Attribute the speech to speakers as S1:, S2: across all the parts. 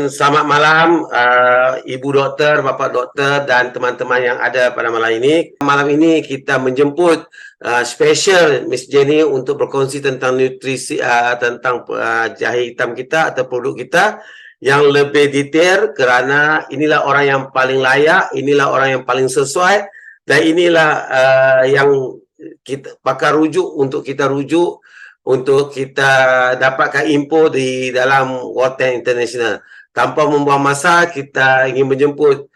S1: Selamat malam, Ibu Doktor, Bapak Doktor dan teman-teman yang ada pada malam ini. Malam ini kita menjemput special Miss Jenny untuk berkongsi tentang nutrisi, tentang jahe hitam kita atau produk kita yang lebih detail, kerana inilah orang yang paling layak, inilah orang yang paling sesuai, dan inilah yang kita pakar rujuk untuk kita rujuk untuk kita dapatkan info di dalam World Tank International. Tanpa membuang masa, kita ingin menjemput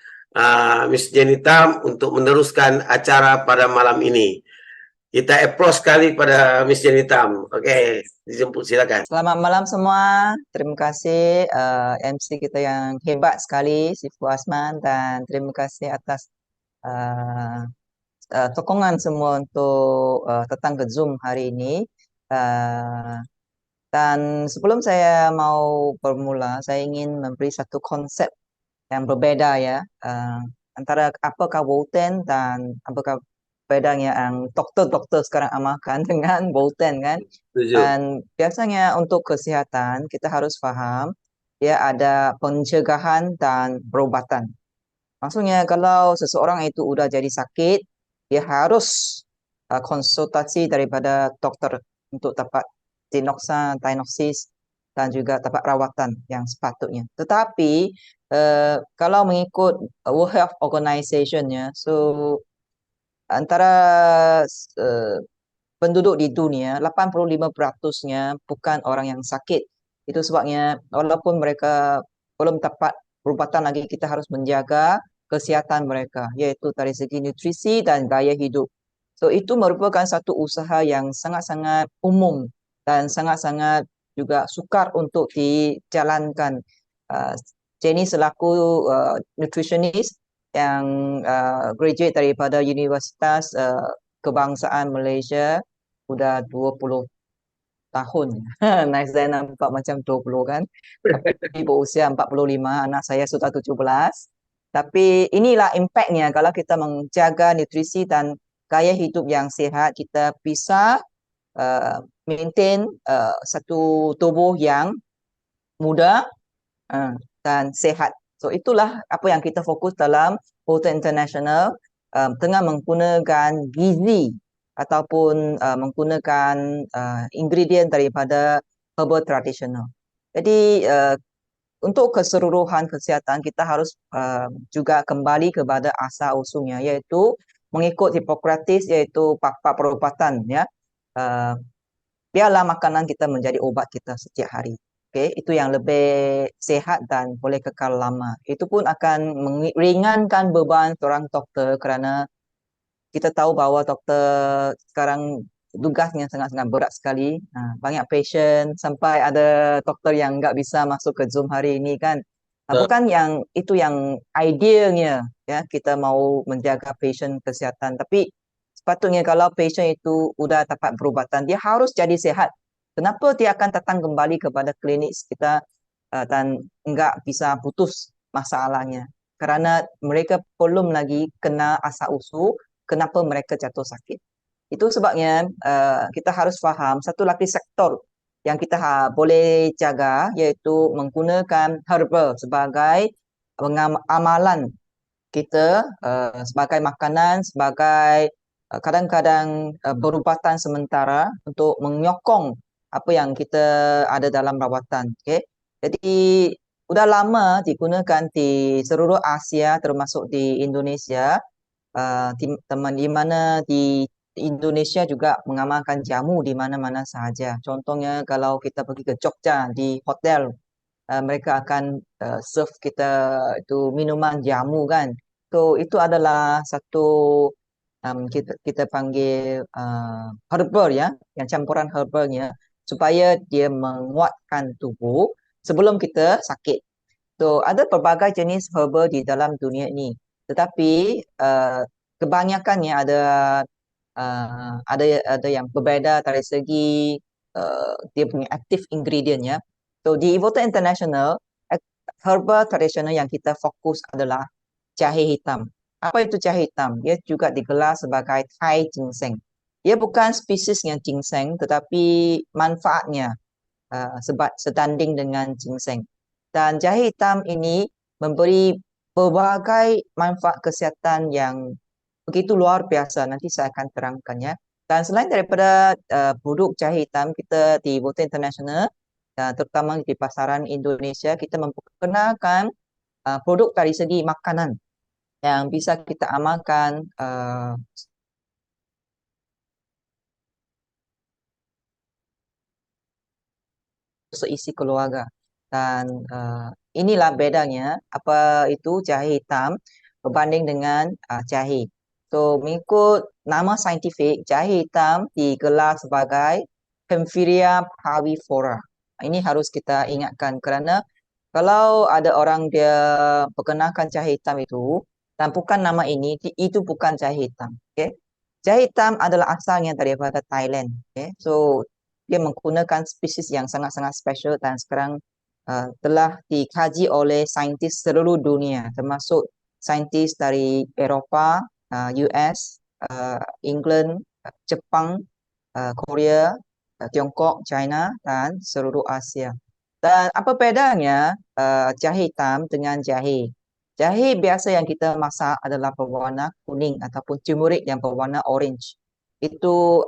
S1: Miss Jenny Tam untuk meneruskan acara pada malam ini. Kita approach sekali pada Miss Jenny Tam. Okey, dijemput, silakan.
S2: Selamat malam semua. Terima kasih MC kita yang hebat sekali, si Fuasman, dan terima kasih atas sokongan semua untuk datang ke Zoom hari ini. Dan sebelum saya mau bermula, saya ingin memberi satu konsep yang berbeda ya, antara apakah Bolten dan apakah bedanya yang dokter-dokter sekarang amalkan dengan Bolten kan.
S1: Setuju.
S2: Dan biasanya untuk kesihatan kita harus faham ya ada pencegahan dan perubatan. Maksudnya kalau seseorang itu udah jadi sakit, dia harus konsultasi daripada dokter untuk dapat diagnosis dan juga dapat rawatan yang sepatutnya. Tetapi kalau mengikut World Health Organization-nya, so antara uh, penduduk di dunia 85%-nya bukan orang yang sakit. Itu sebabnya walaupun mereka belum dapat perubatan lagi, kita harus menjaga kesihatan mereka, yaitu dari segi nutrisi dan gaya hidup. So itu merupakan satu usaha yang sangat-sangat umum dan sangat-sangat juga sukar untuk dijalankan. Uh, Jenny selaku nutritionist yang graduate daripada Universitas Kebangsaan Malaysia udah 20 tahun. Nah, saya nampak macam 20 kan. Tapi berusia 45, anak saya sudah 17. Tapi inilah impactnya kalau kita menjaga nutrisi dan gaya hidup yang sihat, kita bisa maintain satu tubuh yang muda dan sehat. So itulah apa yang kita fokus dalam Bolton International, tengah menggunakan gizi ataupun menggunakan ingredient daripada herbal tradisional. Jadi untuk keseluruhan kesihatan kita harus juga kembali kepada asal usulnya, iaitu mengikut Hippocrates, iaitu pak perubatan ya. Biarlah makanan kita menjadi obat kita setiap hari. Okey, itu yang lebih sehat dan boleh kekal lama. Itu pun akan meringankan beban seorang doktor, kerana kita tahu bahawa doktor sekarang tugasnya sangat-sangat berat sekali. Banyak patient, sampai ada doktor yang nggak bisa masuk ke Zoom hari ini kan. Bukan yang itu yang idealnya ya, kita mau menjaga patient kesihatan, tapi sepatutnya kalau patient itu udah dapat perubatan, dia harus jadi sehat. Kenapa dia akan datang kembali kepada klinik kita dan enggak bisa putus masalahnya? Kerana mereka belum lagi kena asal usul kenapa mereka jatuh sakit. Itu sebabnya kita harus faham satu lagi sektor yang kita boleh jaga, iaitu menggunakan herbal sebagai amalan kita, sebagai makanan, sebagai kadang-kadang perubatan sementara untuk menyokong apa yang kita ada dalam rawatan. Okay? Jadi sudah lama digunakan di seluruh Asia, termasuk di Indonesia. Teman di mana di Indonesia juga mengamalkan jamu di mana-mana sahaja. Contohnya kalau kita pergi ke Jogja di hotel, mereka akan serve kita itu minuman jamu kan. So itu adalah satu kita panggil herbal ya, yang campuran herbalnya supaya dia menguatkan tubuh sebelum kita sakit. So ada pelbagai jenis herbal di dalam dunia ini. Tetapi kebanyakannya ada yang berbeza dari segi dia punya active ingredientnya. So di Evoto International, herbal tradisional yang kita fokus adalah jahe hitam. Apa itu jahe hitam? Dia juga digelar sebagai Thai ginseng. Dia bukan spesiesnya ginseng, tetapi manfaatnya sebab setanding dengan ginseng. Dan jahe hitam ini memberi berbagai manfaat kesihatan yang begitu luar biasa. Nanti saya akan terangkannya. Dan selain daripada produk jahe hitam kita di Botol International, dan terutama di pasaran Indonesia, kita memperkenalkan produk dari segi makanan yang bisa kita amalkan seisi keluarga. Dan inilah bedanya apa itu jahe hitam berbanding dengan jahe. So, mengikut nama saintifik, jahe hitam digelar sebagai Hemphillia parvifera. Ini harus kita ingatkan kerana kalau ada orang dia perkenalkan jahe hitam itu dan bukan nama ini, itu bukan jahe hitam. Okay? Jahe hitam adalah asalnya daripada Thailand. Okay? So, dia menggunakan spesies yang sangat-sangat special dan sekarang telah dikaji oleh saintis seluruh dunia, termasuk saintis dari Eropah, US, England, Jepang, Korea, Tiongkok, China, dan seluruh Asia. Dan apa bedanya jahe hitam dengan jahe? Jahe biasa yang kita masak adalah berwarna kuning ataupun turmeric yang berwarna orange. Itu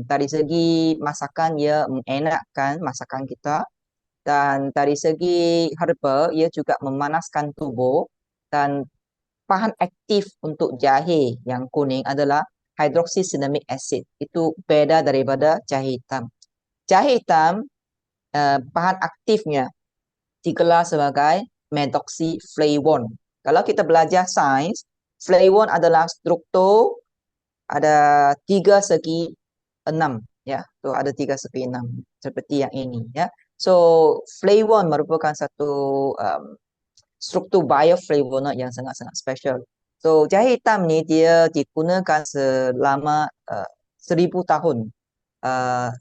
S2: dari segi masakan ia mengenakkan masakan kita dan dari segi herba ia juga memanaskan tubuh dan bahan aktif untuk jahe yang kuning adalah hydroxycinnamic acid. Itu beda daripada jahe hitam. Jahe hitam bahan aktifnya digelar sebagai methoxyflavone. Kalau kita belajar sains, flavone adalah struktur ada 3/6 ya. So ada 3/6 seperti yang ini ya. So flavone merupakan satu struktur bioflavonoid yang sangat-sangat special. So jahe hitam ni dia digunakan selama 1000 tahun uh,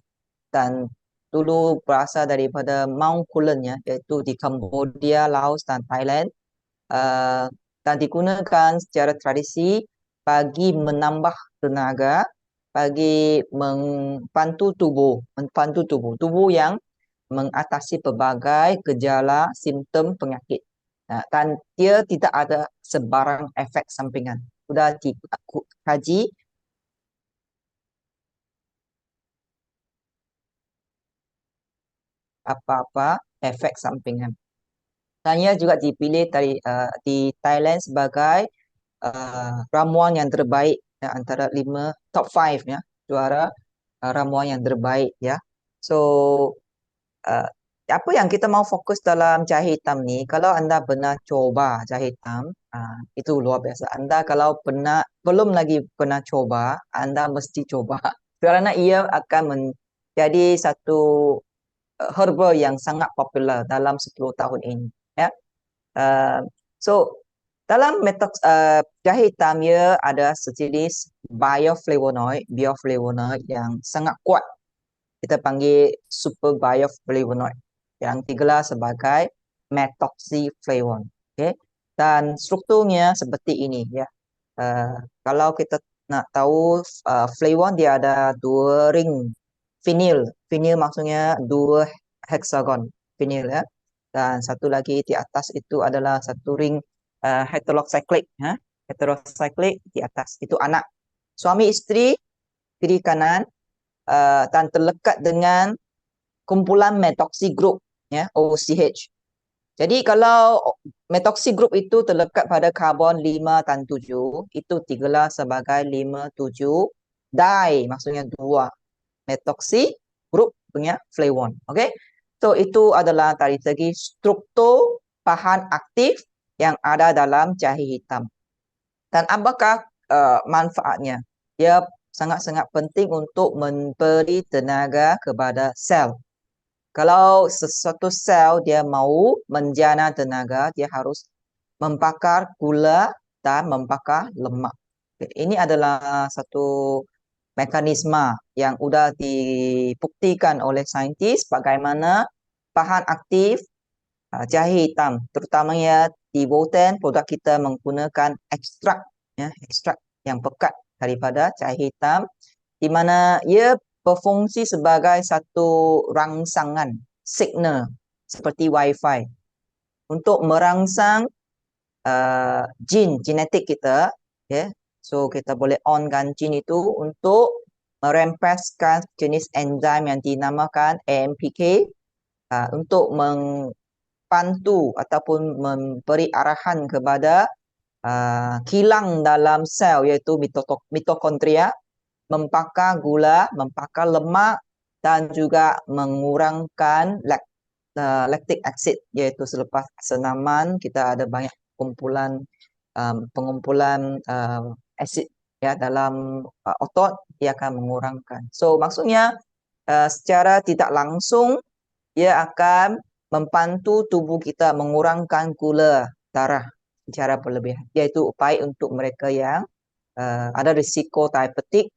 S2: dan dulu berasal daripada Mount Kulin ya, iaitu di Cambodia, Laos dan Thailand. Dan digunakan secara tradisi bagi menambah tenaga, bagi membantu tubuh yang mengatasi pelbagai gejala simptom penyakit. Dan dia tidak ada sebarang efek sampingan. Sudah dikaji apa-apa efek sampingan. Dan ia juga dipilih di Thailand sebagai ramuan yang terbaik ya, antara 5 top 5 ya, juara ramuan yang terbaik ya. So uh, apa yang kita mau fokus dalam jahe hitam ni, kalau anda pernah coba jahe hitam, itu luar biasa. Anda kalau belum lagi pernah coba, anda mesti coba kerana ia akan menjadi satu herba yang sangat popular dalam 10 tahun ini ya. Uh, so dalam metode jahe hitam ia ada sejenis bioflavonoid yang sangat kuat. Kita panggil super bioflavonoid yang digelar sebagai methoxyflavone. Okay? Dan strukturnya seperti ini ya. Kalau kita nak tahu flavone dia ada 2 ring vinyl. Vinyl maksudnya 2 hexagon vinyl ya. Dan satu lagi di atas itu adalah satu ring heterocyclic ya. Heterocyclic di atas itu anak. Suami isteri kiri kanan dan terlekat dengan kumpulan methoxy group ya, OCH. Jadi kalau methoxy group itu terlekat pada karbon 5 dan 7, itu digelar sebagai 5,7 di, maksudnya 2 methoxy group punya flavone. Okay? So itu adalah dari segi struktur bahan aktif yang ada dalam jahe hitam. Dan apakah manfaatnya? Dia sangat-sangat penting untuk memberi tenaga kepada sel. Kalau sesuatu sel dia mau menjana tenaga, dia harus membakar gula dan membakar lemak. Ini adalah satu mekanisme yang sudah dibuktikan oleh saintis bagaimana bahan aktif jahe hitam, terutamanya di Botan produk kita menggunakan ekstrak ya, ekstrak yang pekat daripada jahe hitam di mana ia berfungsi sebagai satu rangsangan signal seperti wifi. untuk merangsang genetik kita, ya. So kita boleh onkan gene itu untuk merempeskan jenis enzim yang dinamakan AMPK untuk membantu ataupun memberi arahan kepada kilang dalam sel iaitu mitokondria, membakar gula, membakar lemak dan juga mengurangkan lactic acid, iaitu selepas senaman kita ada banyak pengumpulan asid ya dalam otot, ia akan mengurangkan. So maksudnya secara tidak langsung ia akan membantu tubuh kita mengurangkan gula darah secara berlebihan, iaitu upaya untuk mereka yang ada risiko diabetik,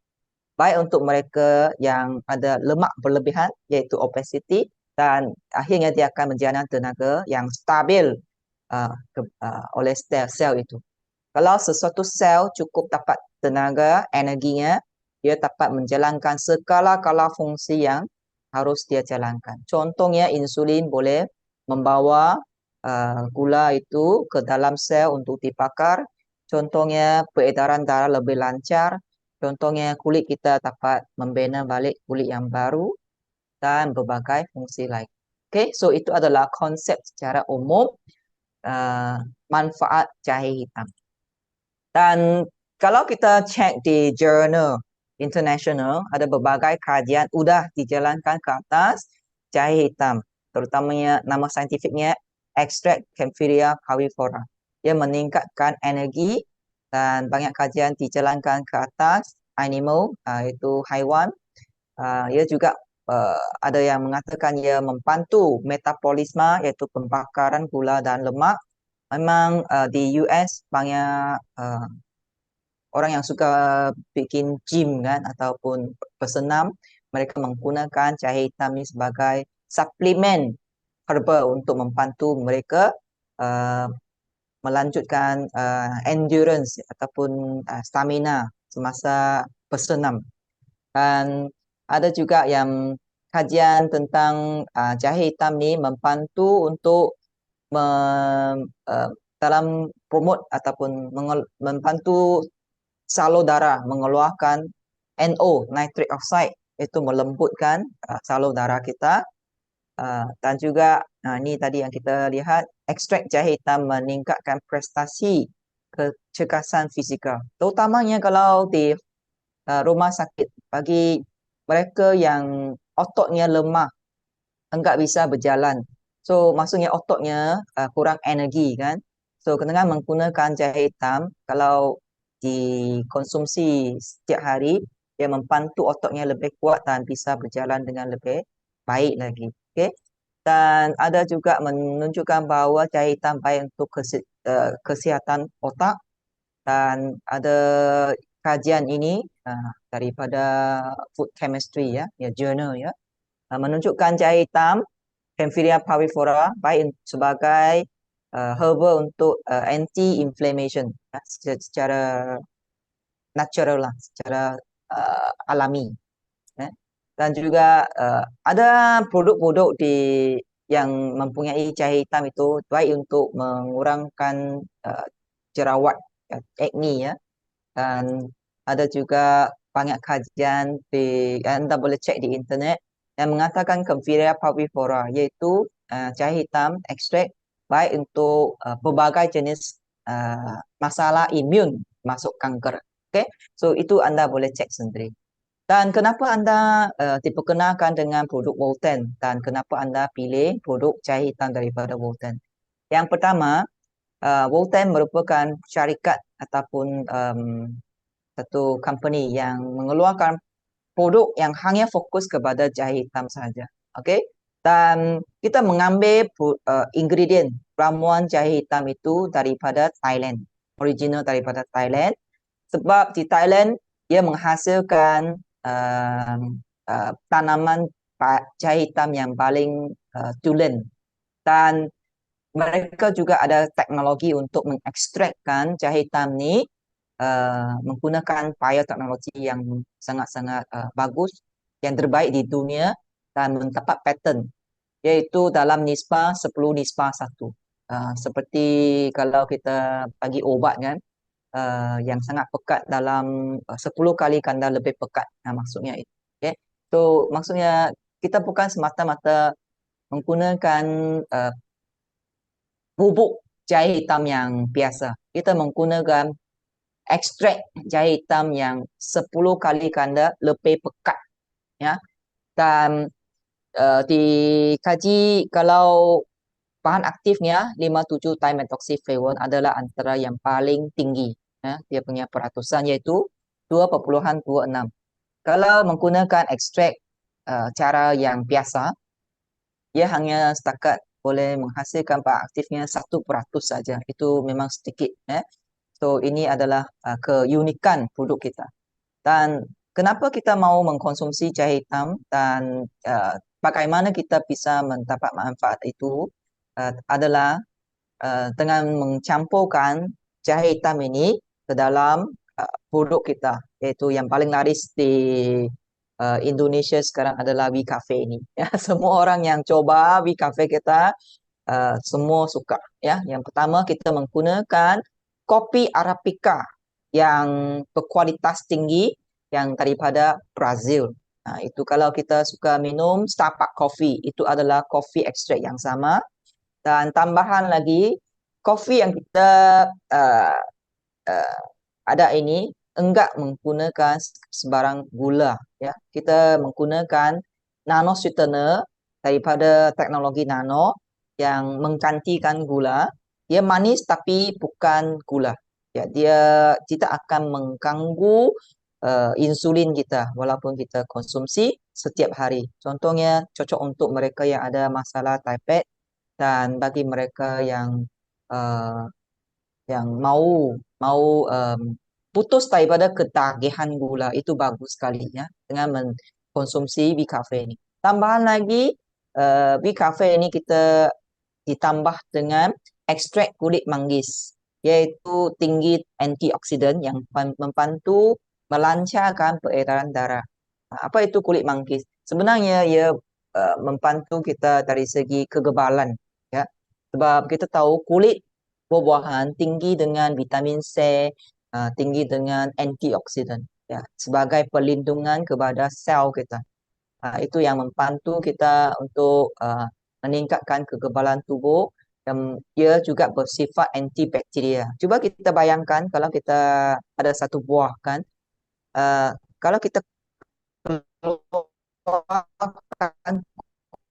S2: baik untuk mereka yang ada lemak berlebihan iaitu obesity, dan akhirnya dia akan menjana tenaga yang stabil oleh sel itu. Kalau sesuatu sel cukup dapat tenaga, energinya, dia dapat menjalankan segala-gala fungsi yang harus dia jalankan. Contohnya insulin boleh membawa gula itu ke dalam sel untuk dibakar. Contohnya peredaran darah lebih lancar. Contohnya kulit kita dapat membina balik kulit yang baru dan berbagai fungsi lain. Okay, so itu adalah konsep secara umum manfaat jahe hitam. Dan kalau kita cek di jurnal international, ada berbagai kajian sudah dijalankan ke atas jahe hitam, terutamanya nama saintifiknya Extract Camphilia parvifera. Ia meningkatkan energi dan banyak kajian dijalankan ke atas animal, iaitu haiwan. Ia juga ada yang mengatakan ia membantu metabolisme, iaitu pembakaran gula dan lemak. Memang di US banyak orang yang suka bikin gym kan ataupun bersenam, mereka menggunakan jahe hitam ini sebagai suplemen herbal untuk membantu mereka melanjutkan endurance ataupun stamina semasa bersenam. Dan ada juga yang kajian tentang jahe hitam ni membantu untuk dalam promote ataupun membantu salur darah mengeluarkan NO, nitric oxide, itu melembutkan salur darah kita. Dan juga ini tadi yang kita lihat, ekstrak jahe hitam meningkatkan prestasi kecergasan fizikal, terutamanya kalau di rumah sakit bagi mereka yang ototnya lemah, enggak bisa berjalan. So maksudnya ototnya kurang energi kan. So dengan menggunakan jahe hitam, kalau dikonsumsi setiap hari, dia membantu ototnya lebih kuat dan bisa berjalan dengan lebih baik lagi. Okay? Dan ada juga menunjukkan bahawa jahe hitam baik untuk kesihatan otak, dan ada kajian ini daripada food chemistry ya journal ya, menunjukkan jahe hitam Camphilia parvifera baik sebagai herbal untuk anti-inflammation ya, secara natural lah, secara alami. Dan juga ada produk-produk yang mempunyai jahe hitam itu baik untuk mengurangkan jerawat, acne ya. Dan ada juga banyak kajian anda boleh cek di internet yang mengatakan Camphilia parvifera, iaitu jahe hitam ekstrak baik untuk berbagai jenis masalah imun masuk kanker. Okay? So itu anda boleh cek sendiri. Dan kenapa anda diperkenalkan dengan produk Volten, dan kenapa anda pilih produk jahe hitam daripada Volten? Yang pertama, Volten merupakan syarikat ataupun satu company yang mengeluarkan produk yang hanya fokus kepada jahe hitam saja. Okey? Dan kita mengambil ingredient ramuan jahe hitam itu daripada Thailand, original daripada Thailand, sebab di Thailand ia menghasilkan tanaman jahe hitam yang paling tulen, dan mereka juga ada teknologi untuk mengekstrakkan jahe hitam ni menggunakan bioteknologi yang sangat-sangat bagus, yang terbaik di dunia, dan mendapat patent, iaitu dalam nisbah 10:1. Seperti kalau kita bagi obat kan, yang sangat pekat dalam 10 kali kanda lebih pekat. Maksudnya itu. Okay. So, maksudnya kita bukan semata-mata menggunakan bubuk jahe hitam yang biasa. Kita menggunakan ekstrak jahe hitam yang 10 kali ganda lebih pekat, ya. Dan dikaji kalau bahan aktifnya 57 dimethylhexaflavone adalah antara yang paling tinggi, ya. Dia punya peratusan yaitu 2,26. Kalau menggunakan ekstrak cara yang biasa, ia hanya setakat boleh menghasilkan bahan aktifnya 1% saja. Itu memang sedikit, ya. So, ini adalah keunikan produk kita. Dan kenapa kita mau mengkonsumsi jahe hitam dan bagaimana kita bisa mendapat manfaat itu adalah dengan mencampurkan jahe hitam ini ke dalam produk kita, yaitu yang paling laris di Indonesia sekarang adalah We Cafe ini. Ya, semua orang yang coba We Cafe kita semua suka, ya. Yang pertama kita menggunakan kopi Arabica yang berkualitas tinggi yang daripada Brazil. Itu kalau kita suka minum Starbucks coffee, itu adalah kopi ekstrak yang sama. Dan tambahan lagi, kopi yang kita uh, uh, ada ini enggak menggunakan sebarang gula, ya. Kita menggunakan nano sweetener daripada teknologi nano yang menggantikan gula. Dia manis tapi bukan gula. Ya, dia tidak akan mengganggu insulin kita walaupun kita konsumsi setiap hari. Contohnya cocok untuk mereka yang ada masalah type dan bagi mereka uh, yang mau mau putus daripada ketagihan gula, itu bagus sekali, ya, dengan mengkonsumsi Bcafe ini. Tambahan lagi, Bcafe ini kita ditambah dengan ekstrak kulit manggis, yaitu tinggi antioksidan yang membantu melancarkan peredaran darah. Apa itu kulit manggis? Sebenarnya ia membantu kita dari segi kegebalan, ya. Sebab kita tahu kulit buah-buahan tinggi dengan vitamin C, tinggi dengan antioksidan, ya, sebagai perlindungan kepada sel kita. Itu yang membantu kita untuk meningkatkan kekebalan tubuh dan ia juga bersifat antibakteria. Cuba kita bayangkan kalau kita ada satu buah kan, kalau kita keluarkan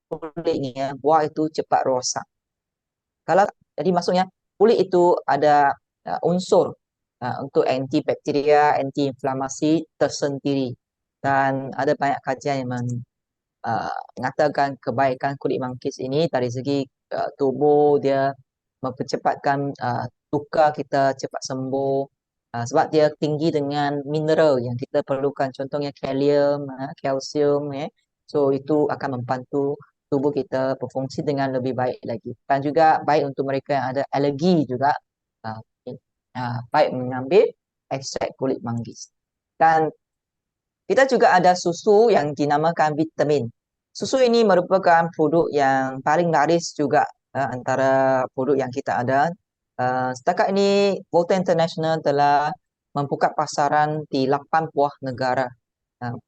S2: kulitnya, buah itu cepat rosak. Kalau jadi maksudnya kulit itu ada unsur untuk antibakteria, antiinflamasi tersendiri. Dan ada banyak kajian yang mengatakan kebaikan kulit manggis ini dari segi tubuh, dia mempercepatkan luka kita cepat sembuh. Sebab dia tinggi dengan mineral yang kita perlukan, contohnya kalium, kalsium, ya. So itu akan membantu tubuh kita berfungsi dengan lebih baik lagi. Dan juga baik untuk mereka yang ada alergi juga, uh, baik mengambil ekstrak kulit manggis. Dan kita juga ada susu yang dinamakan vitamin. Susu ini merupakan produk yang paling laris juga antara produk yang kita ada. Setakat ini, Volta International telah membuka pasaran di 8 buah negara.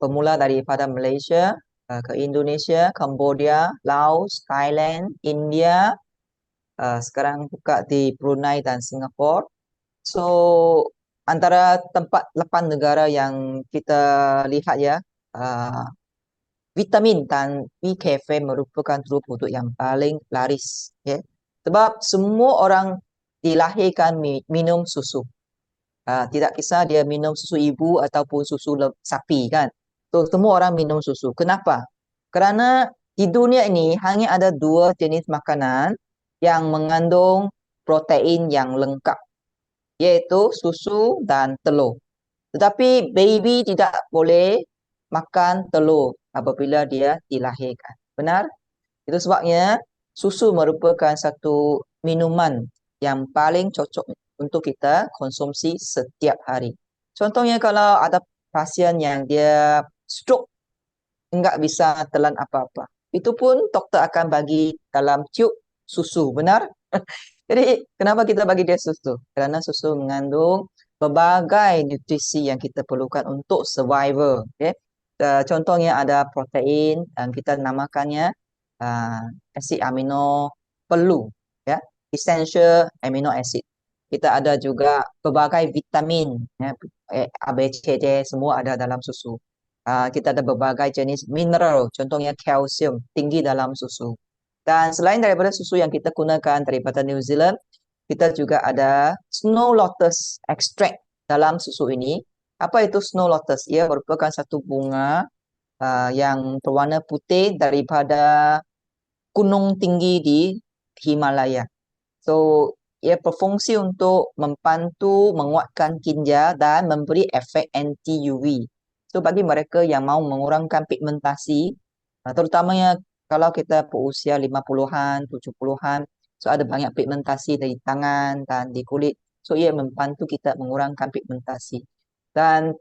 S2: Bermula daripada Malaysia, ke Indonesia, Cambodia, Laos, Thailand, India, sekarang buka di Brunei dan Singapura. So, antara tempat 8 negara yang kita lihat, ya, uh, vitamin dan Bcafe merupakan produk yang paling laris, ya. Sebab semua orang dilahirkan minum susu. Tidak kisah dia minum susu ibu ataupun susu sapi kan. So, semua orang minum susu. Kenapa? Kerana di dunia ini hanya ada dua jenis makanan yang mengandung protein yang lengkap, yaitu susu dan telur. Tetapi baby tidak boleh makan telur apabila dia dilahirkan. Benar? Itu sebabnya susu merupakan satu minuman yang paling cocok untuk kita konsumsi setiap hari. Contohnya kalau ada pasien yang dia stroke, enggak bisa telan apa-apa, itu pun doktor akan bagi dalam tube susu, benar? Jadi kenapa kita bagi dia susu? Karena susu mengandung berbagai nutrisi yang kita perlukan untuk survival. Okay? Contohnya ada protein dan kita namakannya uh, asid amino perlu, ya, essential amino acid. Kita ada juga berbagai vitamin, ya, A, B, C, D semua ada dalam susu. Kita ada berbagai jenis mineral, contohnya kalsium tinggi dalam susu. Dan selain daripada susu yang kita gunakan daripada New Zealand, kita juga ada snow lotus extract dalam susu ini. Apa itu snow lotus? Ia merupakan satu bunga yang berwarna putih daripada gunung tinggi di Himalaya. So, ia berfungsi untuk membantu menguatkan ginjal dan memberi efek anti UV. So, bagi mereka yang mau mengurangkan pigmentasi, terutamanya kalau kita berusia 50-an, 70-an, so ada banyak pigmentasi di tangan dan di kulit. So, ia membantu kita mengurangkan pigmentasi. Dan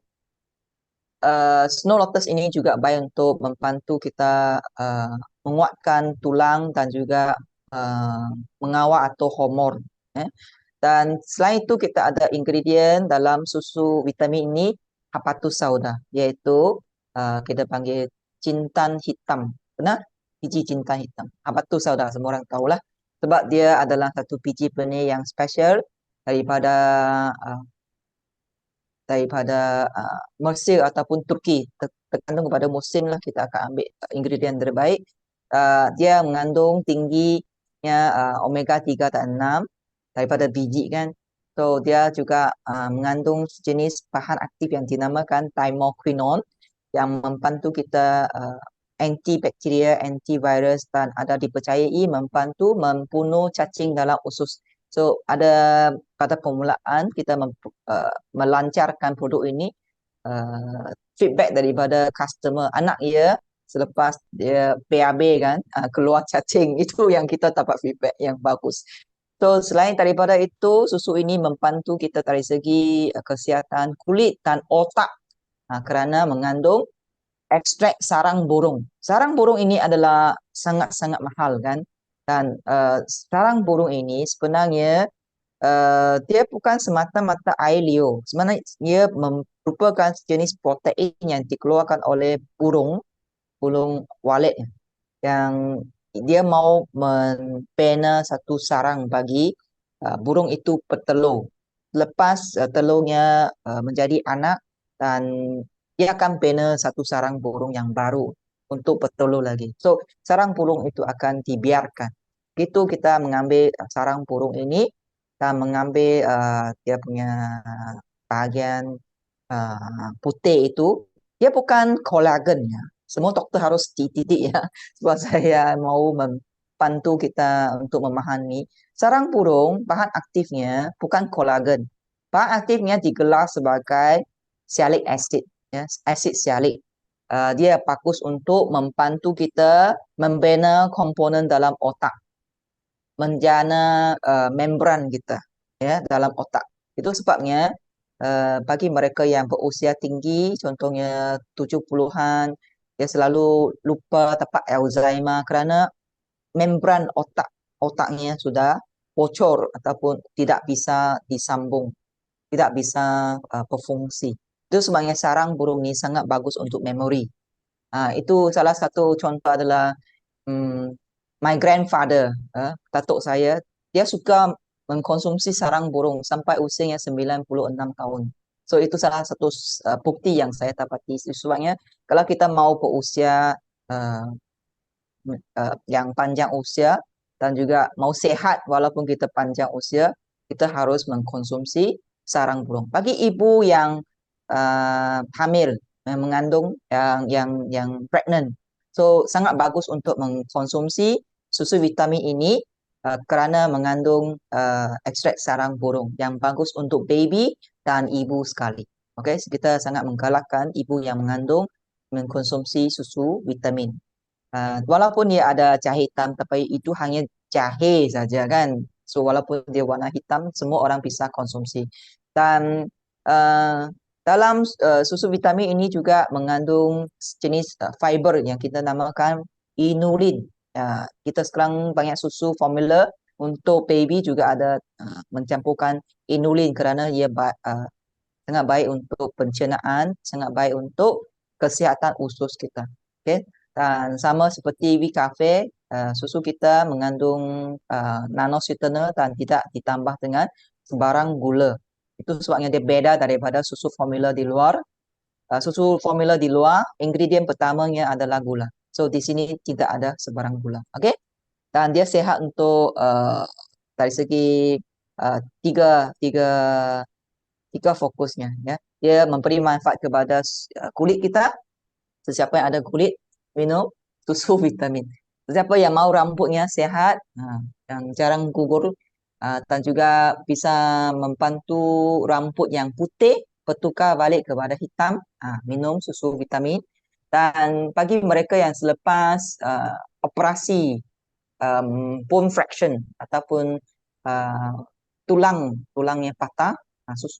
S2: Snow Lotus ini juga baik untuk membantu kita menguatkan tulang dan juga uh, mengawal atau hormon. Eh. Dan selain itu kita ada ingredient dalam susu vitamin ini hapatus sauda, yaitu kita panggil jintan hitam. Benar? Biji jintan hitam. Hapatus sauda semua orang tahulah. Sebab dia adalah satu biji benih yang special daripada uh, Mesir ataupun Turki, tergantung kepada musim lah kita akan ambil ingredient terbaik. Dia mengandung tingginya omega 3 dan 6 daripada biji kan. So dia juga mengandung jenis bahan aktif yang dinamakan thymoquinone yang membantu kita antibakteria, antivirus dan ada dipercayai membantu membunuh cacing dalam usus. So ada pada permulaan kita melancarkan produk ini, feedback daripada customer anak ia selepas dia PAB kan, keluar cacing itu yang kita dapat feedback yang bagus. So selain daripada itu susu ini membantu kita dari segi kesihatan kulit dan otak, kerana mengandung ekstrak sarang burung. Sarang burung ini adalah sangat-sangat mahal kan. Dan sarang burung ini sebenarnya dia bukan semata-mata air liur. Sebenarnya ia merupakan jenis protein yang dikeluarkan oleh burung, burung walet yang dia mau membina satu sarang bagi burung itu bertelur. Lepas telurnya menjadi anak dan dia akan bina satu sarang burung yang baru untuk bertelur lagi. So, sarang burung itu akan dibiarkan. Itu kita mengambil sarang burung ini dan mengambil dia punya bahagian putih itu. Dia bukan kolagen ya. Semua doktor harus dididik ya. Sebab saya mau membantu kita untuk memahami. Sarang burung, bahan aktifnya bukan kolagen. Bahan aktifnya digelar sebagai sialic acid, ya, asid sialik. Dia bagus untuk membantu kita membina komponen dalam otak, menjana membran kita, ya, dalam otak. Itu sebabnya bagi mereka yang berusia tinggi, contohnya 70-an, dia selalu lupa tapak Alzheimer kerana membran otaknya sudah bocor ataupun tidak bisa disambung, tidak bisa berfungsi. Itu sebabnya sarang burung ini sangat bagus untuk memori. Itu salah satu contoh adalah hmm, my grandfather, datuk saya, dia suka mengkonsumsi sarang burung sampai usianya 96 tahun. So itu salah satu bukti yang saya dapati. Sebabnya kalau kita mau berusia uh, yang panjang usia dan juga mau sehat walaupun kita panjang usia, kita harus mengkonsumsi sarang burung. Bagi ibu yang hamil, yang mengandung, yang pregnant, so sangat bagus untuk mengkonsumsi susu vitamin ini kerana mengandung ekstrak sarang burung yang bagus untuk baby dan ibu sekali. Okay, so kita sangat menggalakkan ibu yang mengandung mengkonsumsi susu vitamin. Walaupun dia ada jahe hitam, tapi itu hanya jahe saja kan. So walaupun dia warna hitam, semua orang bisa konsumsi. Dan uh, dalam susu vitamin ini juga mengandung jenis fiber yang kita namakan inulin. Kita sekarang banyak susu formula untuk baby juga ada mencampurkan inulin kerana ia sangat baik untuk pencernaan, sangat baik untuk kesihatan usus kita. Okay? Dan sama seperti Cafe, susu kita mengandung nano sweetener dan tidak ditambah dengan sembarang gula. Itu sebabnya dia beda daripada susu formula di luar. Susu formula di luar, ingredient pertamanya adalah gula. So di sini tidak ada sebarang gula. Okay? Dan dia sehat untuk dari segi tiga tiga tiga fokusnya, ya. Dia memberi manfaat kepada kulit kita. Sesiapa yang ada kulit, minum susu vitamin. Sesiapa yang mau rambutnya sehat, yang jarang gugur, dan juga bisa membantu rambut yang putih bertukar balik kepada hitam, minum susu vitamin. Dan bagi mereka yang selepas operasi bone fraction ataupun uh, tulangnya patah,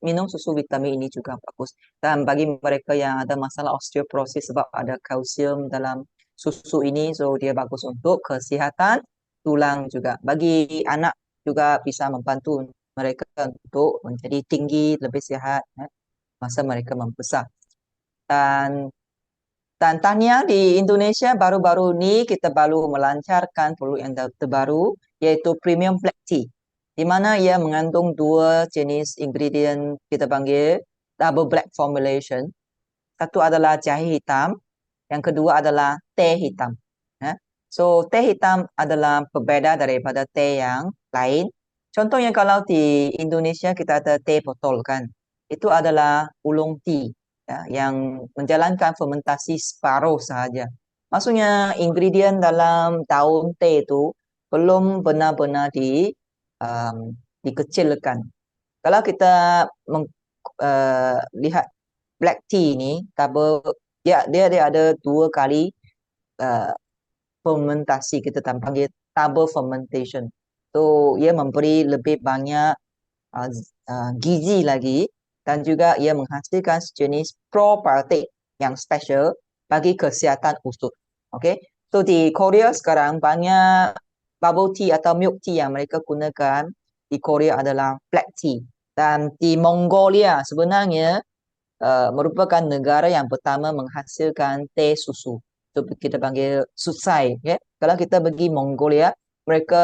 S2: minum susu vitamin ini juga bagus. Dan bagi mereka yang ada masalah osteoporosis sebab ada kalsium dalam susu ini, so dia bagus untuk kesihatan tulang juga. Bagi anak juga bisa membantu mereka untuk menjadi tinggi, lebih sihat masa mereka membesar. Dan tahniah di Indonesia baru-baru ini kita baru melancarkan produk yang terbaru iaitu Premium Black Tea, di mana ia mengandung dua jenis ingredient kita panggil double black formulation. Satu adalah jahe hitam, yang kedua adalah teh hitam. So teh hitam adalah berbeza daripada teh yang lain. Contohnya kalau di Indonesia kita ada teh botol kan, itu adalah oolong tea, yang menjalankan fermentasi separuh sahaja. Maksudnya ingredient dalam daun teh itu belum benar-benar dikecilkan. Kalau kita lihat black tea ini, dia ada dua kali fermentasi, kita panggil double fermentation. So ia memberi lebih banyak gizi lagi, dan juga ia menghasilkan sejenis probiotik yang special bagi kesihatan usus. Okay, so di Korea sekarang banyak bubble tea atau milk tea yang mereka gunakan di Korea adalah black tea. Dan di Mongolia sebenarnya merupakan negara yang pertama menghasilkan teh susu. So kita panggil susai. Okay? Kalau kita pergi Mongolia, mereka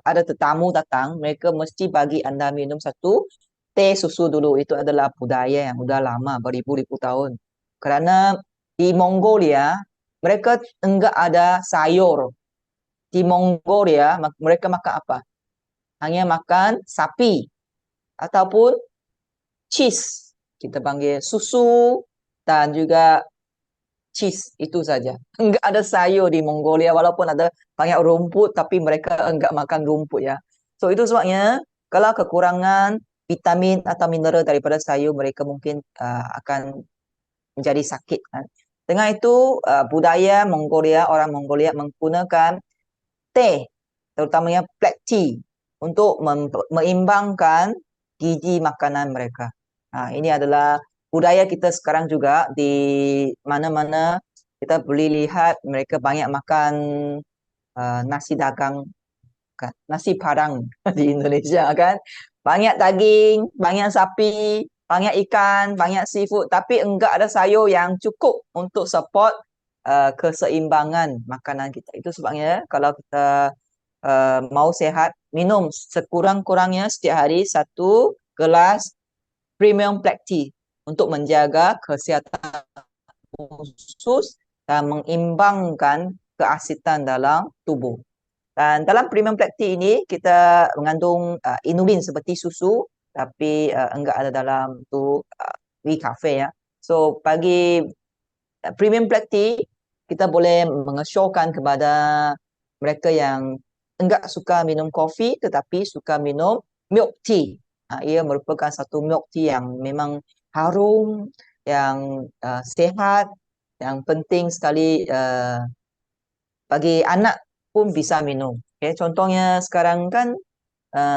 S2: ada tetamu datang, mereka mesti bagi anda minum satu teh susu dulu. Itu adalah budaya yang sudah lama, beribu-ribu tahun. Kerana di Mongolia, mereka enggak ada sayur. Di Mongolia, mereka makan apa? Hanya makan sapi ataupun cheese. Kita panggil susu dan juga cheese, itu saja. Enggak ada sayur di Mongolia, walaupun ada banyak rumput, tapi mereka enggak makan rumput, ya. So itu sebabnya kalau kekurangan vitamin atau mineral daripada sayur, mereka mungkin akan menjadi sakit kan. Dengan itu budaya Mongolia, orang Mongolia menggunakan teh, terutamanya black tea, untuk meimbangkan gizi makanan mereka. Ini adalah budaya kita sekarang juga. Di mana-mana kita boleh lihat mereka banyak makan nasi dagang, kan? Nasi padang di Indonesia kan. Banyak daging, banyak sapi, banyak ikan, banyak seafood, tapi enggak ada sayur yang cukup untuk support keseimbangan makanan kita. Itu sebabnya kalau kita mau sehat, minum sekurang-kurangnya setiap hari satu gelas premium black tea untuk menjaga kesihatan usus dan mengimbangkan keasitan dalam tubuh. Dan dalam premium black tea ini kita mengandung inulin seperti susu, tapi enggak ada dalam tu Cafe, ya. So bagi premium black tea, kita boleh mengesyorkan kepada mereka yang enggak suka minum kopi tetapi suka minum milk tea. Ia merupakan satu milk tea yang memang harum, yang sehat, yang penting sekali bagi anak pun bisa minum. Okay? Contohnya sekarang kan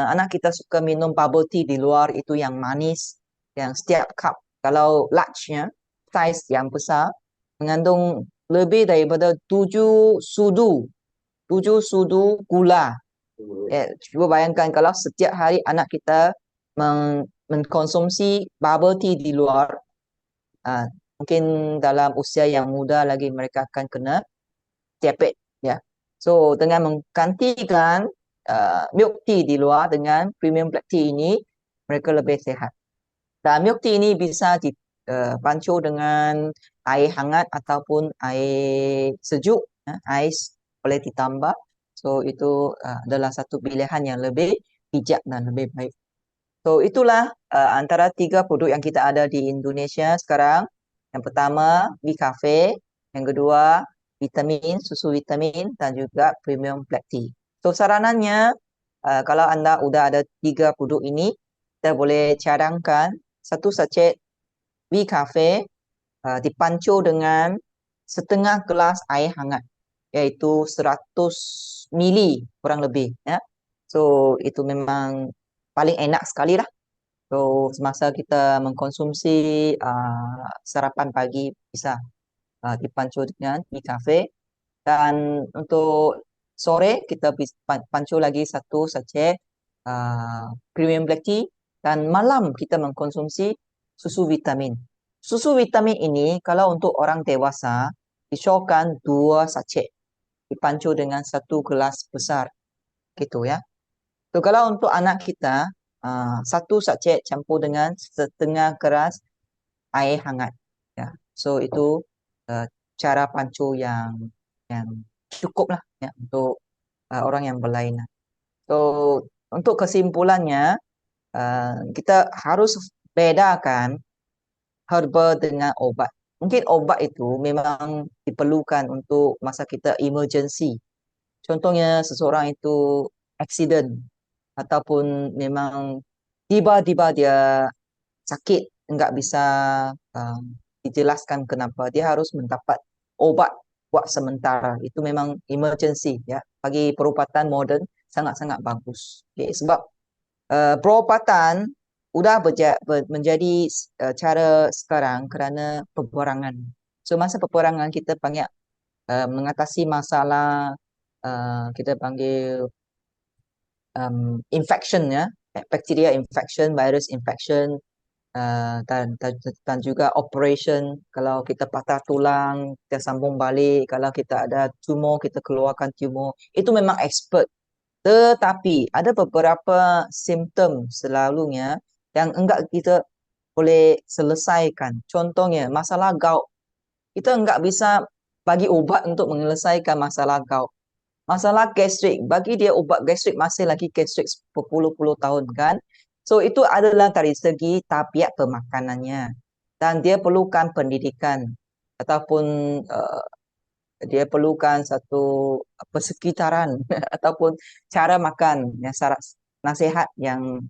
S2: anak kita suka minum bubble tea di luar, itu yang manis, yang setiap cup, kalau large-nya, size yang besar, mengandung lebih daripada 7 sudu gula. Cuba bayangkan kalau setiap hari anak kita mengkonsumsi bubble tea di luar, ah, mungkin dalam usia yang muda lagi mereka akan kena diabetes, ya. So dengan menggantikan milk tea di luar dengan premium black tea ini, mereka lebih sehat. Dan milk tea ini bisa dipancur dengan air hangat ataupun air sejuk, ais boleh ditambah. So itu adalah satu pilihan yang lebih bijak dan lebih baik. So itulah antara tiga produk yang kita ada di Indonesia sekarang. Yang pertama, Cafe. Yang kedua, vitamin, susu vitamin dan juga premium black tea. So saranannya, kalau anda udah ada tiga produk ini, kita boleh cadangkan satu sachet Cafe dipancur dengan setengah gelas air hangat, iaitu 100 mili kurang lebih, ya. So itu memang paling enak sekali lah. So semasa kita mengkonsumsi sarapan pagi bisa dipancur dengan Cafe. Dan untuk sore kita pancur lagi satu sachet premium black tea. Dan malam kita mengkonsumsi susu vitamin. Susu vitamin ini kalau untuk orang dewasa disyorkan dua sachet dipancur dengan satu gelas besar gitu, ya. So kalau untuk anak kita satu sachet campur dengan setengah gelas air hangat, ya. So itu uh, cara pancur yang cukup lah, ya, untuk orang yang berlainan. So untuk kesimpulannya, kita harus bedakan herba dengan obat. Mungkin obat itu memang diperlukan untuk masa kita emergency. Contohnya seseorang itu accident ataupun memang tiba-tiba dia sakit, enggak bisa dijelaskan kenapa dia harus mendapat obat buat sementara. Itu memang emergency, ya. Bagi perubatan moden sangat-sangat bagus. Okay, sebab perubatan sudah menjadi cara sekarang kerana peperangan. So masa peperangan kita panggil mengatasi masalah, kita panggil infection, ya, bacteria infection, virus infection, dan juga operation. Kalau kita patah tulang kita sambung balik, kalau kita ada tumor kita keluarkan tumor, itu memang expert. Tetapi ada beberapa simptom selalunya yang enggak kita boleh selesaikan. Contohnya masalah gout, kita enggak bisa bagi ubat untuk menyelesaikan masalah gout. Masalah gastrik, bagi dia ubat gastrik masih lagi gastrik berpuluh-puluh tahun, kan. So itu adalah dari segi tabiat pemakanannya. Dan dia perlukan pendidikan ataupun dia perlukan satu persekitaran ataupun cara makan yang nasihat yang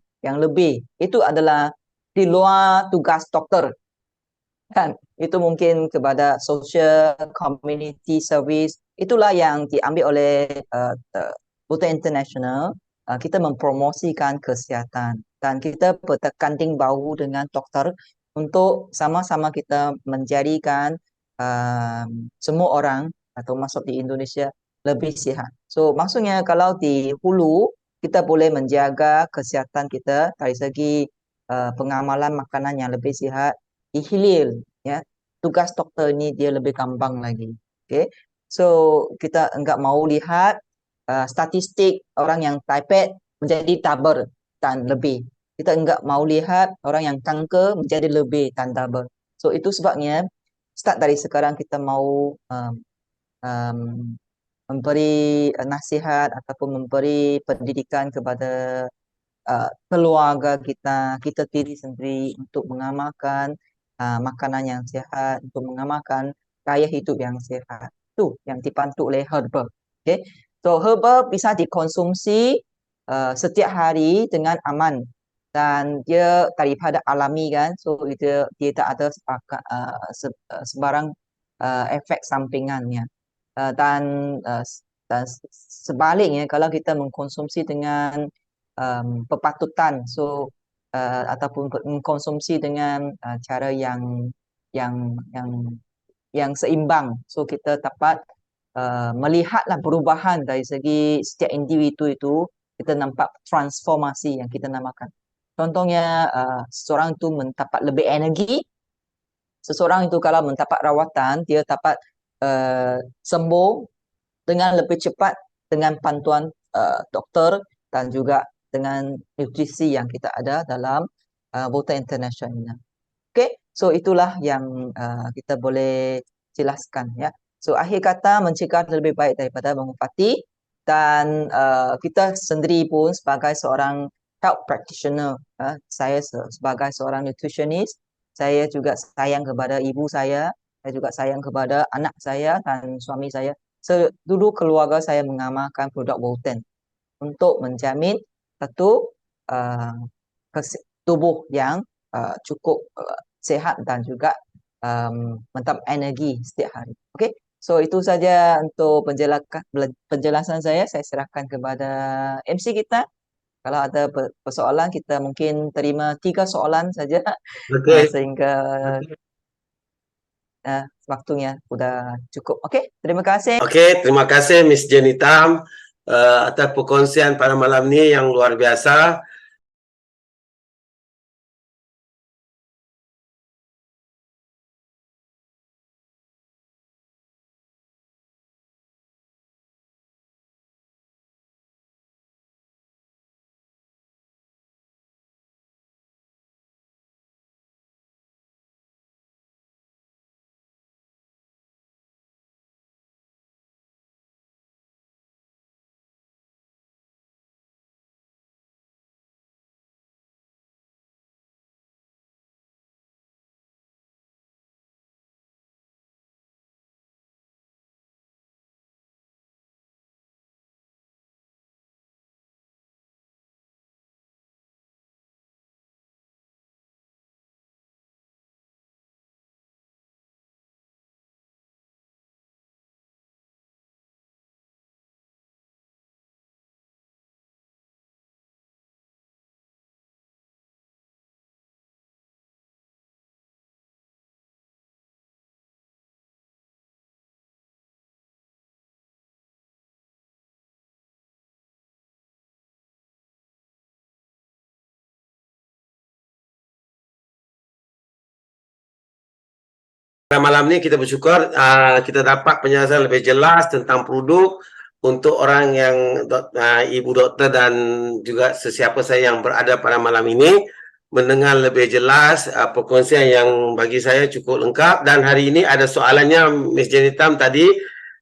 S2: lebih. Itu adalah di luar tugas doktor, kan. Itu mungkin kepada social community service. Itulah yang diambil oleh Buta International. Kita mempromosikan kesihatan dan kita bertekanding bahu dengan doktor untuk sama-sama kita menjadikan semua orang atau masuk di Indonesia lebih sihat. So maksudnya kalau di hulu kita boleh menjaga kesihatan kita dari segi pengamalan makanan yang lebih sihat. Di hilir, ya, tugas doktor ini dia lebih gampang lagi. Okay, so kita enggak mau lihat statistik orang yang typed menjadi double dan lebih. Kita enggak mau lihat orang yang kanker menjadi lebih dan double. So itu sebabnya start dari sekarang kita mau um, memberi nasihat ataupun memberi pendidikan kepada keluarga kita, kita diri sendiri untuk mengamalkan makanan yang sihat, untuk mengamalkan gaya hidup yang sihat. Itu yang dibantu oleh herbal. Okay? So herbal bisa dikonsumsi setiap hari dengan aman dan dia daripada alami, kan. So dia tak ada sebarang efek sampingannya. Dan dan sebaliknya kalau kita mengkonsumsi dengan pepatutan, so ataupun mengkonsumsi dengan cara yang yang yang seimbang, so kita dapat melihatlah perubahan dari segi setiap individu itu kita nampak transformasi yang kita namakan. Contohnya, seseorang itu mendapat lebih energi, seseorang itu kalau mendapat rawatan, dia dapat sembuh dengan lebih cepat dengan bantuan doktor dan juga dengan nutrisi yang kita ada dalam Volta International. Okay, so itulah yang kita boleh jelaskan ya. So akhir kata, mencegah lebih baik daripada mengubati, dan kita sendiri pun sebagai seorang health practitioner, saya sebagai seorang nutritionist, saya juga sayang kepada ibu saya juga sayang kepada anak saya dan suami saya. Seluruh keluarga saya mengamalkan produk Volten untuk menjamin satu tubuh yang cukup sehat dan juga mendapat energi setiap hari. Okey, so itu saja untuk penjelasan saya. Saya serahkan kepada MC kita. Kalau ada persoalan, kita mungkin terima 3 soalan saja
S1: Okey.
S2: sehingga waktunya sudah cukup. Okey, terima kasih.
S1: Okey, terima kasih Miss Jenny Tam atas perkongsian pada malam ni yang luar biasa. Pada malam ni kita bersyukur kita dapat penjelasan lebih jelas tentang produk untuk orang yang ibu doktor dan juga sesiapa saya yang berada pada malam ini mendengar lebih jelas perkongsian yang bagi saya cukup lengkap. Dan hari ini ada soalannya Miss Jenny Tam tadi,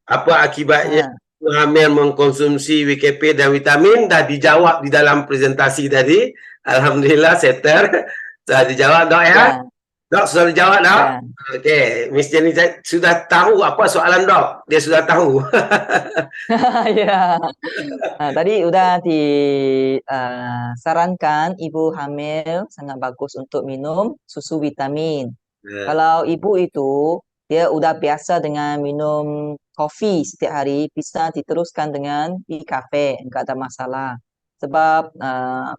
S1: apa akibatnya hamil mengkonsumsi WKP dan vitamin, dah dijawab di dalam presentasi tadi. Alhamdulillah settle. Dah dijawab dok ya. Dok, sudah dijawab dok?
S2: Ya.
S1: Okey, Miss Jenny sudah tahu apa soalan dok? Dia sudah tahu.
S2: Ya. Tadi sudah disarankan ibu hamil sangat bagus untuk minum susu vitamin. Kalau ibu itu dia sudah biasa dengan minum kopi setiap hari, bisa diteruskan dengan di kafe, enggak ada masalah. Sebab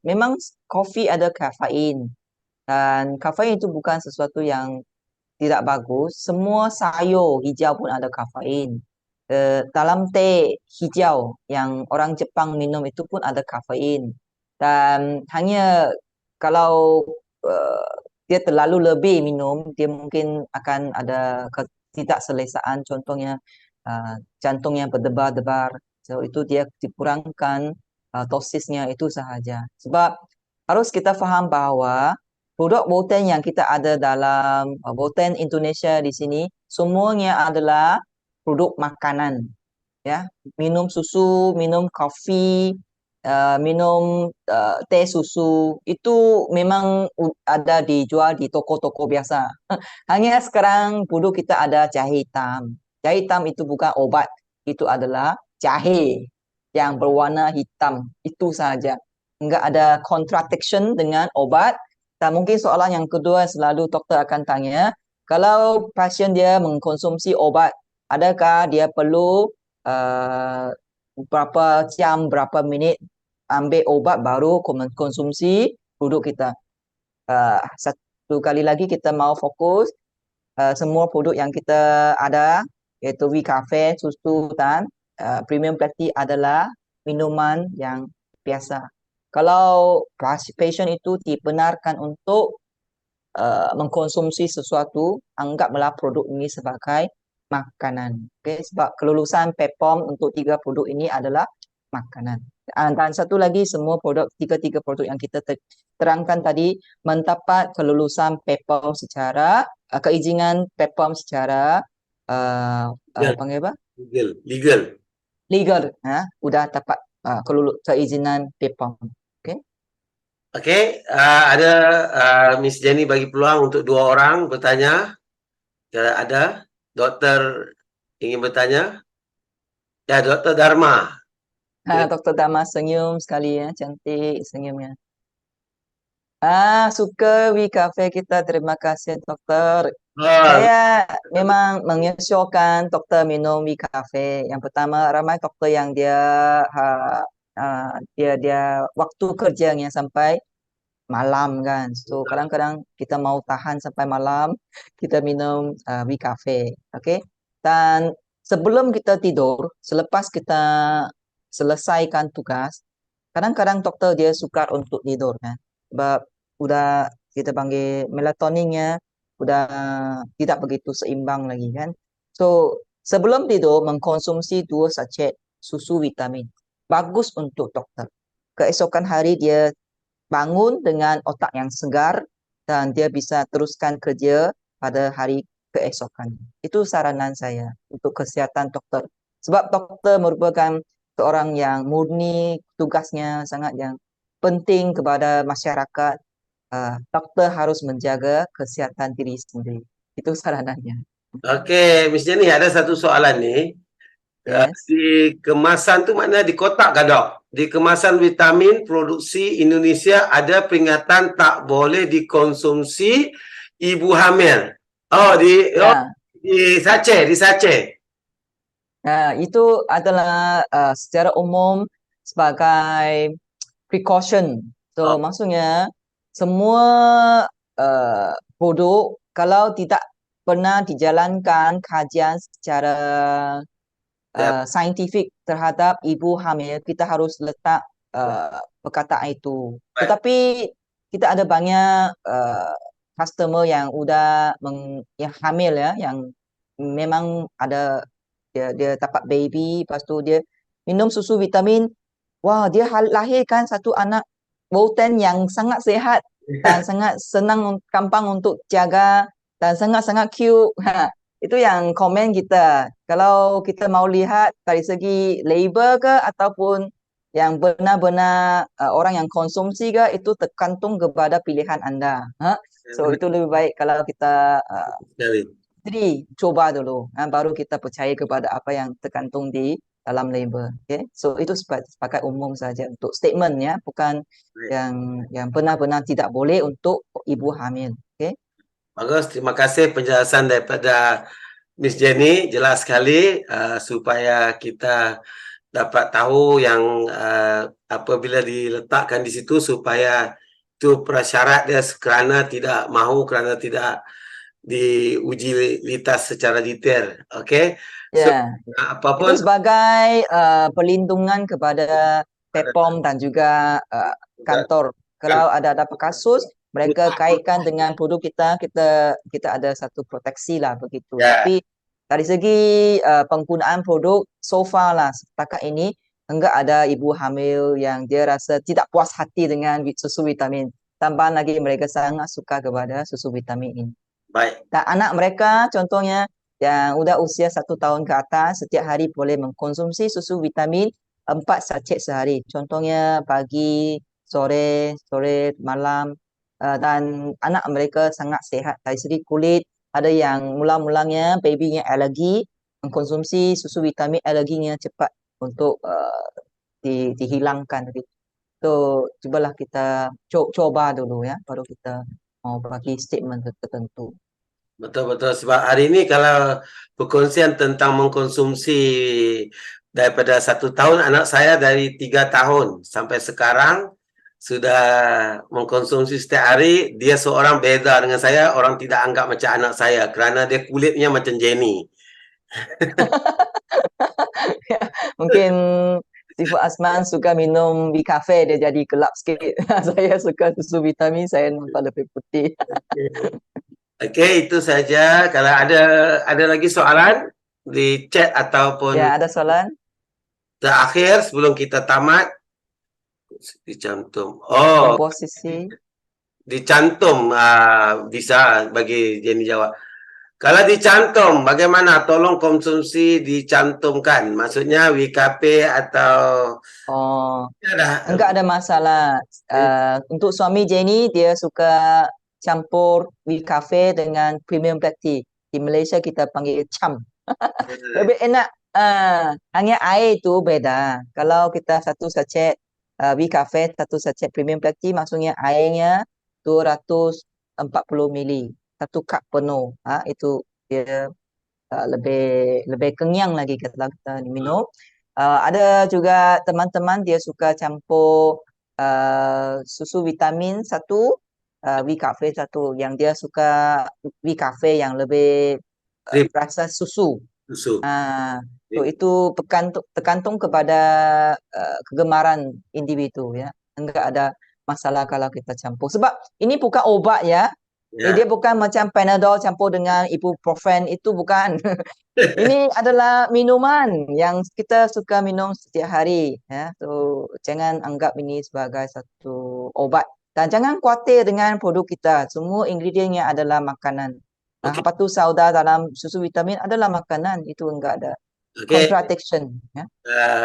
S2: memang kopi ada kafein, dan kafein itu bukan sesuatu yang tidak bagus. Semua sayur hijau pun ada kafein. Dalam teh hijau yang orang Jepang minum itu pun ada kafein. Dan hanya kalau dia terlalu lebih minum, dia mungkin akan ada ketidakselesaan. Contohnya jantung yang berdebar-debar. So itu dia dikurangkan dosisnya itu sahaja. Sebab harus kita faham bahawa produk Volten yang kita ada dalam Volten Indonesia di sini semuanya adalah produk makanan, ya. Minum susu, minum kopi, minum teh susu itu memang ada dijual di toko-toko biasa. Hanya sekarang produk kita ada jahe hitam. Jahe hitam itu bukan obat, itu adalah jahe yang berwarna hitam, itu saja. Enggak ada contradiction dengan obat. Dan mungkin soalan yang kedua selalu doktor akan tanya, kalau pasien dia mengkonsumsi obat, adakah dia perlu berapa jam, berapa minit ambil obat baru konsumsi produk kita? Satu kali lagi kita mau fokus semua produk yang kita ada, iaitu WeCafe, susu dan Premium Platy adalah minuman yang biasa. Kalau pasien itu dibenarkan untuk mengkonsumsi sesuatu, anggaplah produk ini sebagai makanan. Okay? Sebab kelulusan PEPOM untuk 3 produk ini adalah makanan. Dan satu lagi, semua produk, tiga produk yang kita terangkan tadi mendapat kelulusan PEPOM secara keizinan PEPOM secara
S1: Legal.
S2: panggil apa?
S1: Legal.
S2: Legal, udah dapat keizinan PEPOM. Okay?
S1: Okey, ada Miss Jenny bagi peluang untuk 2 orang bertanya. Kalau ada, doktor ingin bertanya. Ya, Doktor Dharma.
S2: Dr. Dama senyum sekali ya, cantik senyumnya. Suka We Cafe kita. Terima kasih, dokter.
S1: Oh,
S2: Saya memang mengesyorkan dokter minum We Cafe. Yang pertama, ramai dokter yang dia waktu kerjanya sampai malam kan. So kadang-kadang kita mau tahan sampai malam, kita minum We Cafe. Okay? Dan sebelum kita tidur, selepas kita selesaikan tugas, kadang-kadang dokter dia sukar untuk tidur kan. Sebab udah kita panggil melatoninnya udah tidak begitu seimbang lagi kan. So sebelum tidur mengkonsumsi 2 sachet susu vitamin. Bagus untuk dokter. Keesokan hari dia bangun dengan otak yang segar dan dia bisa teruskan kerja pada hari keesokan. Itu saranan saya untuk kesihatan dokter. Sebab dokter merupakan seorang yang murni tugasnya sangat yang penting kepada masyarakat. Dokter harus menjaga kesihatan diri sendiri. Itu saranannya.
S1: okey, Miss Jenny, ada satu soalan ni.
S2: Yes.
S1: Di kemasan tu mana di kotak ke dok? Di kemasan vitamin produksi Indonesia ada peringatan tak boleh dikonsumsi ibu hamil. Oh,
S2: Ya.
S1: di sachet.
S2: Itu adalah secara umum sebagai precaution.
S1: Oh,
S2: So maksudnya semua produk kalau tidak pernah dijalankan kajian secara
S1: ya,
S2: saintifik terhadap ibu hamil, kita harus letak perkataan itu.
S1: baik.
S2: Tetapi kita ada banyak customer yang yang hamil ya, yang memang ada dia dapat baby, lepas tu dia minum susu vitamin. Wah, dia lahirkan satu anak Bolton yang sangat sehat dan sangat senang, gampang untuk jaga dan sangat-sangat cute. Itu yang komen kita. Kalau kita mau lihat dari segi label ke ataupun yang benar-benar orang yang konsumsi ke, itu tergantung kepada pilihan anda. So
S1: Benar
S2: itu lebih baik kalau kita
S1: sekali.
S2: jadi coba dulu, baru kita percaya kepada apa yang tergantung di dalam label. Okay? So itu sebagai umum saja untuk statement ya, bukan
S1: Baik.
S2: yang benar-benar tidak boleh untuk ibu hamil. Okay?
S1: Bagus, terima kasih penjelasan daripada Miss Jenny, jelas sekali supaya kita dapat tahu yang apabila diletakkan di situ supaya itu prasyarat dia kerana tidak diuji litas secara detail. Okey. So
S2: Ya, itu
S1: apapun
S2: sebagai perlindungan kepada PEPOM dan juga kantor. Kalau ada kasus, mereka kaitkan dengan produk kita ada satu proteksi lah begitu.
S1: ya,
S2: Tapi dari segi penggunaan produk, so far lah setakat ini enggak ada ibu hamil yang dia rasa tidak puas hati dengan susu vitamin. Tambahan lagi mereka sangat suka kepada susu vitamin ini.
S1: baik.
S2: Dan anak mereka contohnya yang udah usia 1 tahun ke atas, setiap hari boleh mengkonsumsi susu vitamin 4 sachet sehari. Contohnya pagi, sore, malam. Dan anak mereka sangat sehat dari segi kulit. Ada yang mula-mulanya babynya alergi, mengkonsumsi susu vitamin alerginya cepat untuk dihilangkan. So, cubalah kita coba dulu ya, baru kita mau bagi statement tertentu.
S1: Betul-betul sebab hari ini kalau perkongsian tentang mengkonsumsi daripada 1 tahun, anak saya dari 3 tahun sampai sekarang sudah mengkonsumsi setiap hari. Dia seorang beza dengan saya, orang tidak anggap macam anak saya kerana dia kulitnya macam Jenny.
S2: Mungkin Sifat Asman suka minum di kafe, dia jadi gelap sikit. Saya suka susu vitamin, saya nampak lebih putih.
S1: Okey, itu saja. Kalau ada lagi soalan di chat ataupun
S2: Ya, ada soalan?
S1: terakhir sebelum kita tamat, dicantum. Oh,
S2: Komposisi.
S1: dicantum, bisa bagi Jenny jawab. Kalau dicantum, bagaimana? Tolong konsumsi dicantumkan. Maksudnya WKP atau
S2: Oh,
S1: ada
S2: enggak ada masalah. Untuk suami Jenny, dia suka campur di kafe dengan premium black tea. Di Malaysia kita panggil cam. Lebih enak. Hanya air itu beda. Kalau kita satu sachet V Cafe, satu sachet premium black tea, maksudnya airnya 240 mili. Satu cup penuh. Itu dia lebih lebih kenyang lagi kalau kita minum. Ada juga teman-teman dia suka campur susu vitamin satu, V Cafe satu. Yang dia suka V Cafe yang lebih
S1: drip
S2: rasa susu.
S1: susu.
S2: Itu tergantung kepada kegemaran individu ya. Enggak ada masalah kalau kita campur. Sebab ini bukan obat ya. Dia
S1: Ya.
S2: bukan macam Panadol campur dengan ibuprofen, itu bukan. Ini adalah minuman yang kita suka minum setiap hari ya. So jangan anggap ini sebagai satu obat. Dan jangan khawatir dengan produk kita. Semua ingredientnya adalah makanan.
S1: Okey.
S2: Batu sauda dalam susu vitamin adalah makanan. Itu enggak ada
S1: Okey.
S2: contradiction ya.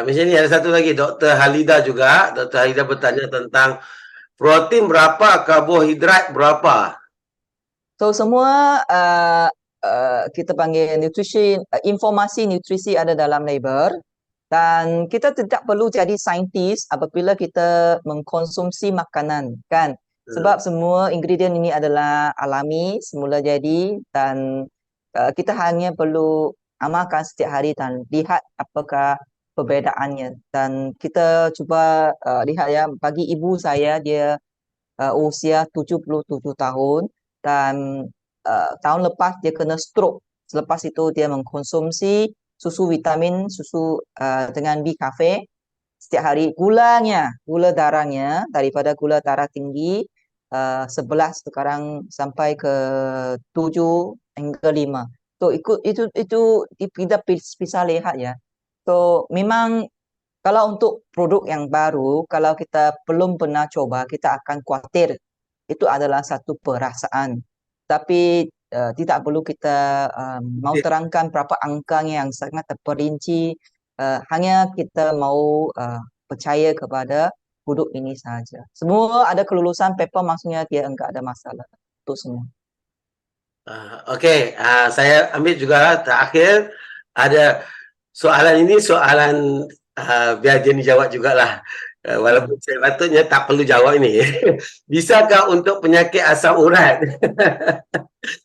S1: Macam ni ada satu lagi, Dr. Halida juga. Dr. Halida bertanya tentang protein berapa, karbohidrat berapa?
S2: So semua kita panggil nutrition, informasi nutrisi ada dalam label, dan kita tidak perlu jadi saintis apabila kita mengkonsumsi makanan kan,
S1: Hmm.
S2: sebab semua ingredient ini adalah alami semula jadi, dan kita hanya perlu amalkan setiap hari dan lihat apakah perbedaannya. Dan kita cuba lihat ya, bagi ibu saya, dia usia 77 tahun, dan tahun lepas dia kena stroke. Selepas itu dia mengkonsumsi susu vitamin, susu dengan B Cafe setiap hari. Gula darahnya daripada gula darah tinggi 11 sekarang sampai ke 7 hingga 5. So itu kita bisa lihat ya. So memang kalau untuk produk yang baru, kalau kita belum pernah coba, kita akan khawatir. Itu adalah satu perasaan. Tapi tidak perlu kita mau terangkan berapa angkanya yang sangat terperinci. Hanya kita mau percaya kepada produk ini saja. Semua ada kelulusan paper, maksudnya dia enggak ada masalah. Itu semua.
S1: Okey, saya ambil juga terakhir, ada soalan ini soalan, biar Jenny jawab jugalah. Walaupun saya patutnya tak perlu jawab ini. Bisakah untuk penyakit asam urat?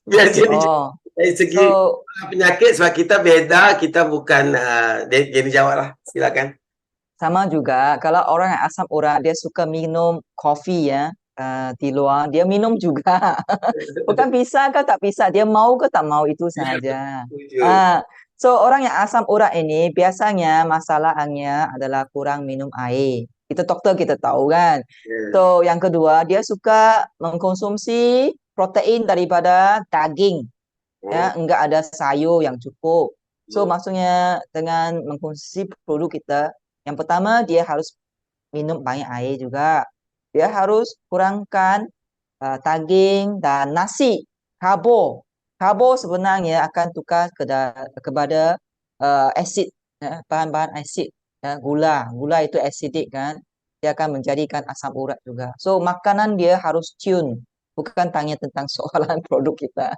S1: Biar Jenny jawab
S2: Oh,
S1: dari segi
S2: so
S1: penyakit, sebab kita beza, kita bukan, Jenny jawablah, silakan.
S2: sama juga, kalau orang yang asam urat, dia suka minum kopi ya, di luar, dia minum juga. Bukan bisa ke tak bisa, dia mau ke tak mau, itu
S1: Ya,
S2: saja.
S1: setuju.
S2: Ah, so orang yang asam urat ini biasanya masalahnya adalah kurang minum air. Itu dokter kita tahu kan.
S1: Ya.
S2: So yang kedua, dia suka mengkonsumsi protein daripada daging.
S1: Oh,
S2: Ya, enggak ada sayur yang cukup. So
S1: oh,
S2: maksudnya dengan mengkonsumsi produk kita, yang pertama dia harus minum banyak air juga. Dia harus kurangkan daging dan nasi, karbo. Karbo sebenarnya akan tukar kepada asid, ya, bahan-bahan asid, ya, gula. Gula itu acidic kan. Dia akan menjadikan asam urat juga. So makanan dia harus tune, bukan tanya tentang soalan produk kita.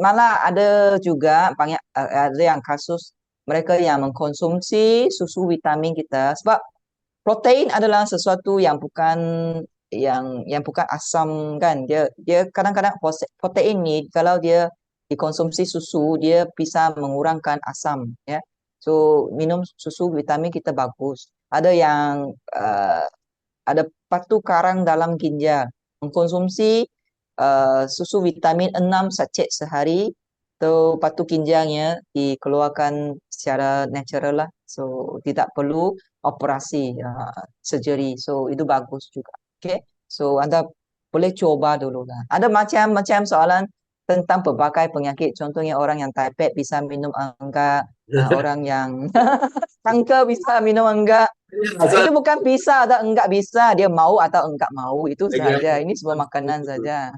S2: Malah ada juga banyak ada yang kasus mereka yang mengkonsumsi susu vitamin kita, sebab protein adalah sesuatu yang bukan asam kan. Dia kadang-kadang protein ni kalau dia dikonsumsi susu, dia bisa mengurangkan asam ya. So minum susu vitamin kita bagus. Ada patu karang dalam ginjal, mengkonsumsi susu vitamin 6 sachet sehari, So, patu kinjangnya dikeluarkan secara natural lah. So, tidak perlu operasi surgery. So, itu bagus juga. Okay. So, Anda boleh coba dulu lah. Ada macam-macam soalan tentang berbagai penyakit. Contohnya orang yang type bisa minum enggak, orang yang kanker bisa minum enggak. Itu bukan bisa atau enggak bisa, dia mau atau enggak mau, itu saja. Ini sebuah makanan saja.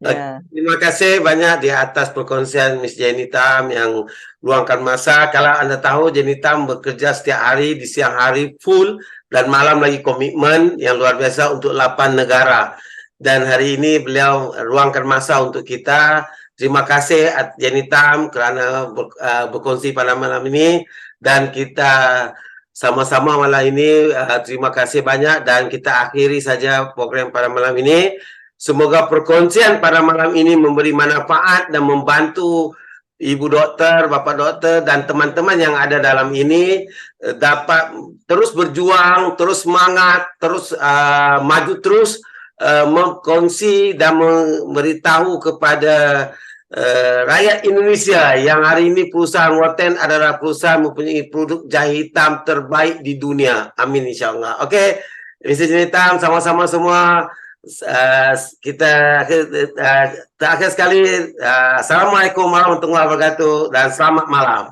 S2: Ya.
S1: Terima kasih banyak di atas perkongsian Miss Jenny Tam yang luangkan masa. Kalau Anda tahu, Jenny Tam bekerja setiap hari di siang hari full dan malam lagi komitmen yang luar biasa untuk 8 negara. Dan hari ini beliau luangkan masa untuk kita. Terima kasih Jenny Tam kerana berkongsi pada malam ini, dan kita sama-sama malam ini terima kasih banyak, dan kita akhiri saja program pada malam ini. Semoga perkongsian pada malam ini memberi manfaat dan membantu Ibu Doktor, Bapak Doktor, dan teman-teman yang ada dalam ini dapat terus berjuang, terus semangat, terus maju terus, mengkongsi dan memberitahu kepada rakyat Indonesia yang hari ini perusahaan Waten adalah perusahaan mempunyai produk jahe hitam terbaik di dunia. Amin insyaAllah. Okey, Mr. Jenitam, sama-sama semua. Kita terakhir sekali, Assalamualaikum warahmatullahi wabarakatuh dan selamat malam.